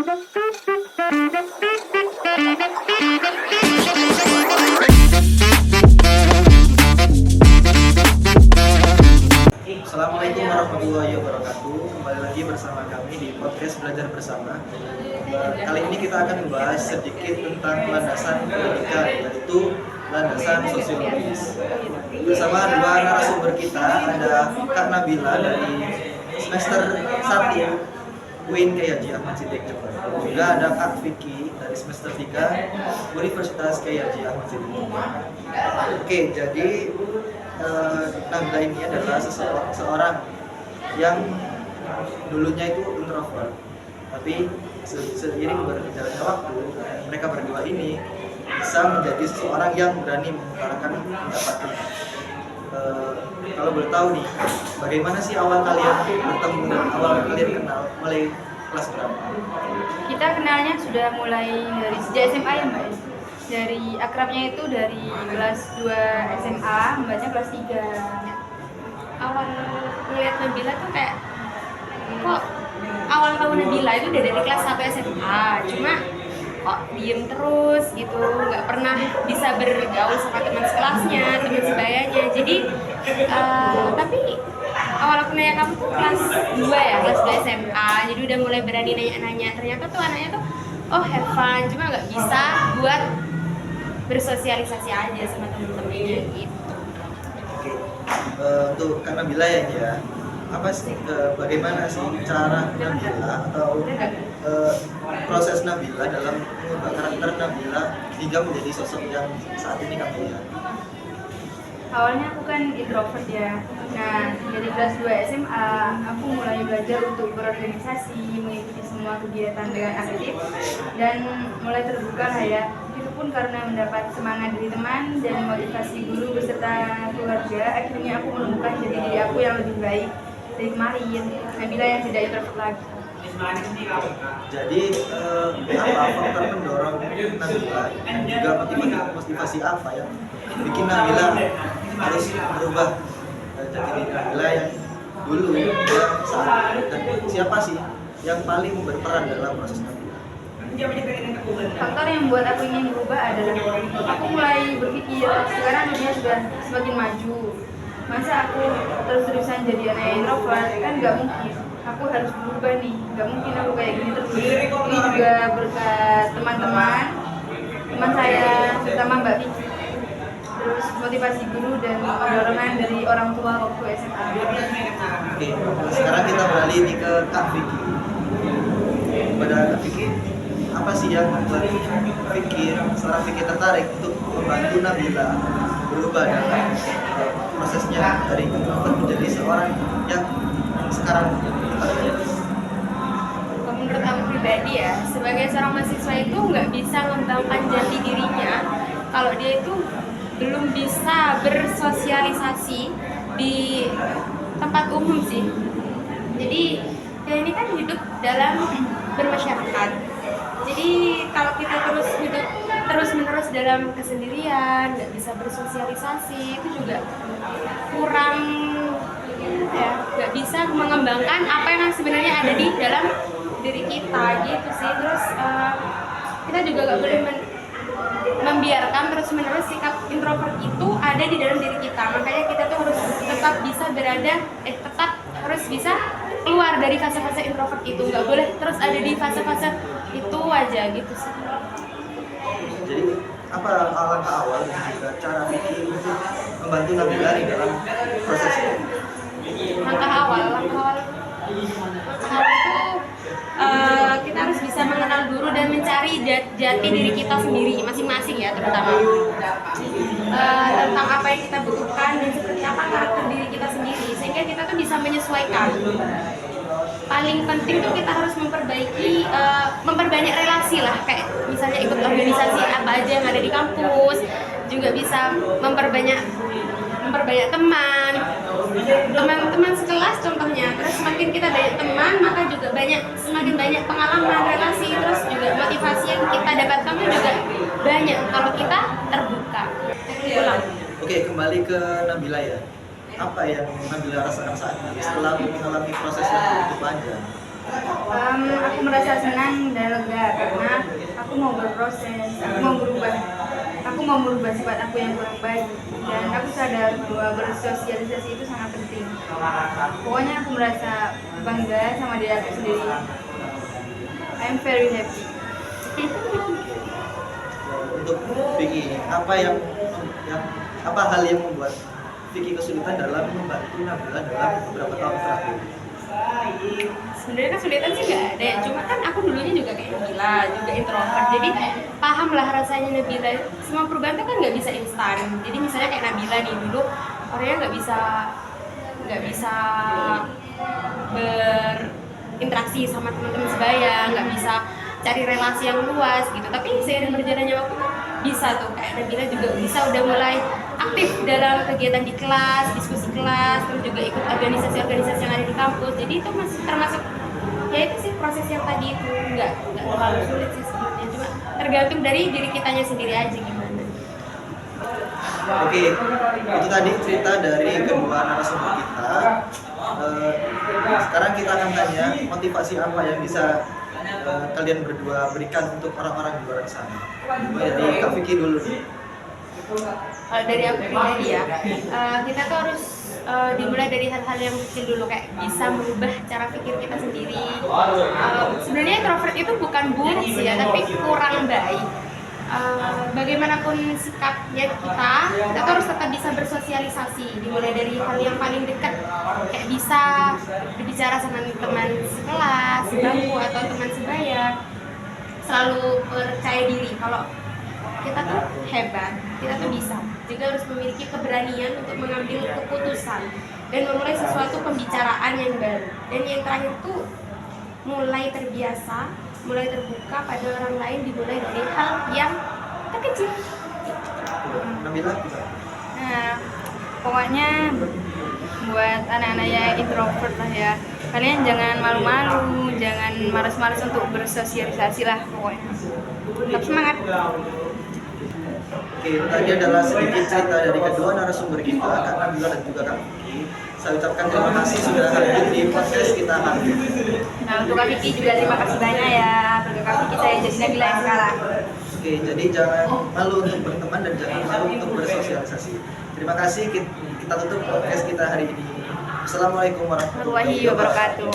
Assalamualaikum warahmatullahi wabarakatuh. Kembali lagi bersama kami di podcast Belajar Bersama. Kali ini kita akan membahas sedikit tentang landasan pendidikan, yaitu landasan sosiologis. Bersama dua narasumber kita, ada Kak Nabila dari semester 1 UIN Kyai Haji Ahmad Siddiq Jember. Juga ada Kak Vicky dari semester 3 Universitas Kyai Haji Ahmad Siddiq Jember. Oke, jadi Nabila ini adalah seorang yang dulunya itu introvert, tapi seiring berjalannya waktu, mereka berdua ini bisa menjadi seseorang yang berani mengutarakan pendapatnya. Kalau boleh tahu nih, bagaimana sih awal kalian bertemu, awal kalian kenal, mulai kelas berapa? Kita kenalnya sudah mulai dari sejak SMA ya Mbak. Dari akrabnya itu dari kelas 2 SMA, Mbaknya kelas 3. Awal melihat Nabila tuh kayak, kok awal tahu Nabila itu udah dari kelas 1 SMA, cuma kok diem terus gitu, nggak pernah bisa bergaul sama teman sekelasnya, teman sebayanya. Jadi tapi awal aku nanya kamu tuh kelas 2 ya, kelas 2 SMA, jadi udah mulai berani nanya-nanya. Ternyata tuh anaknya tuh have fun, cuma nggak bisa buat bersosialisasi aja sama temen-temennya gitu. Oke, untuk Kak Nabila ya, apa sih, bagaimana sih cara Nabila atau proses Nabila dalam mengubah karakter Nabila hingga menjadi sosok yang saat ini kamu lihat? Awalnya aku kan introvert ya. Nah, dari kelas 2 SMA, aku mulai belajar untuk berorganisasi, mengikuti semua kegiatan dengan aktif, dan mulai terbuka lah ya. Itu pun karena mendapat semangat dari teman dan motivasi guru beserta keluarga, akhirnya aku menemukan jati diri aku yang lebih baik dari kemarin, Nabila yang tidak introvert lagi. Jadi apa faktor pendorong Nabila dan juga motivasi apa yang bikin Nabila harus berubah jati diri Nabila yang dulu dan saat, dan siapa sih yang paling berperan dalam proses Nabila? Faktor yang membuat aku ingin berubah adalah aku mulai berpikir sekarang dunia sudah semakin maju. Masa aku terus-terusan jadi anak yang introvert? Kan nggak mungkin. Aku harus berubah nih, nggak mungkin aku kayak gini terus. Ini juga berkat teman-teman saya, terutama Mbak Vicky, terus motivasi guru dan dorongan dari orang tua waktu SMA. Oke, sekarang kita beralih nih ke Kak Vicky. Pada Kak Vicky, apa sih yang membuat seorang Vicky tertarik untuk membantu Nabila berubah dalam prosesnya dari introvert menjadi seorang yang sekarang Menurut aku pribadi ya, sebagai seorang mahasiswa itu nggak bisa mengembangkan jati dirinya kalau dia itu belum bisa bersosialisasi di tempat umum sih. Jadi ya ini kan hidup dalam bermasyarakat. Jadi kalau kita terus hidup terus-menerus dalam kesendirian, nggak bisa bersosialisasi, itu juga kurang ya, nggak bisa mengembangkan apa yang sebenarnya ada di dalam diri kita gitu sih. Terus kita juga nggak boleh membiarkan terus-menerus sikap introvert itu ada di dalam diri kita. Makanya kita tuh harus tetap bisa tetap harus bisa keluar dari fase-fase introvert itu. Nggak boleh terus ada di fase-fase itu aja gitu sih. Jadi apa langkah awal dan juga cara Vicky untuk membantu Nabila di dalam proses ini? Langkah awal itu kita harus bisa mengenal dulu dan mencari jati diri kita sendiri masing-masing ya, terutama tentang apa yang kita butuhkan dan seperti apa karakter diri kita sendiri, sehingga kita tuh bisa menyesuaikan. Paling penting tuh kita harus memperbanyak relasi lah, kayak misalnya ikut organisasi apa aja yang ada di kampus, juga bisa memperbanyak teman sekelas contohnya. Terus semakin kita banyak teman, maka juga semakin banyak pengalaman, relasi, terus juga motivasi yang kita dapatkan juga banyak kalau kita terbuka. Oke, kembali ke Nabila ya. Apa yang Nabila rasakan saat ini setelah mengalami proses yang begitu panjang? Aku merasa senang dan lega karena aku mau berproses, aku mau merubah sifat aku yang kurang baik, dan aku sadar bahwa bersosialisasi itu sangat penting. Pokoknya aku merasa bangga sama diri aku sendiri. I'm very happy. Untuk Vicky, apa hal yang membuat Vicky kesulitan dalam membantu Nabila dalam beberapa tahun terakhir? Sebenarnya kesulitan sih nggak ada ya, cuma kan aku dulunya juga kayak Nabila, juga introvert, jadi paham lah rasanya Nabila. Semua perubahan tuh kan nggak bisa instan. Jadi misalnya kayak Nabila nih, dulu orangnya nggak bisa berinteraksi sama teman-teman sebaya, nggak bisa cari relasi yang luas gitu. Tapi seiring berjalannya waktu kan bisa tuh, kayak Nabila juga bisa udah mulai aktif dalam kegiatan di kelas, diskusi kelas, terus juga ikut organisasi-organisasi yang ada di kampus. Jadi itu masih termasuk ya itu sih proses yang tadi itu nggak terlalu sulit sih sebenarnya, cuma tergantung dari diri kitanya sendiri aja gimana. Oke, itu tadi cerita dari kedua narasumber kita. Sekarang kita akan tanya motivasi apa yang bisa kalian berdua berikan untuk orang-orang di luar sana. Jadi Kak Vicky dulu nih. Kalau dari aku pribadi ya, kita tuh harus dimulai dari hal-hal yang kecil dulu, kayak bisa merubah cara pikir kita sendiri. Sebenarnya introvert itu bukan buruk sih ya, tapi kurang baik. Bagaimanapun sikapnya kita tuh harus tetap bisa bersosialisasi, dimulai dari hal yang paling dekat, kayak bisa berbicara sama teman sekelas, sebangku atau teman sebaya. Selalu percaya diri kalau kita tuh hebat, kita tuh bisa. Juga harus memiliki keberanian untuk mengambil keputusan dan memulai sesuatu pembicaraan yang baru. Dan yang terakhir tuh mulai terbiasa, mulai terbuka pada orang lain, dimulai dari hal yang terkecil. Nabila? Nah, pokoknya buat anak-anak yang introvert lah ya, kalian jangan malu-malu, jangan malas-malas untuk bersosialisasi lah pokoknya. Tetap semangat. Oke, tadi adalah sedikit cerita dari kedua narasumber kita, Kak Nabila dan juga Kak Vicky. Saya ucapkan terima kasih sudah hadir di podcast kita hari ini. Nah, untuk Kak Vicky juga terima kasih banyak ya. Untuk Kak Vicky saya jadi Nabila yang sekarang. Oke, jadi jangan malu untuk berteman dan jangan malu untuk bersosialisasi. Terima kasih, kita tutup podcast kita hari ini. Assalamualaikum warahmatullahi wabarakatuh.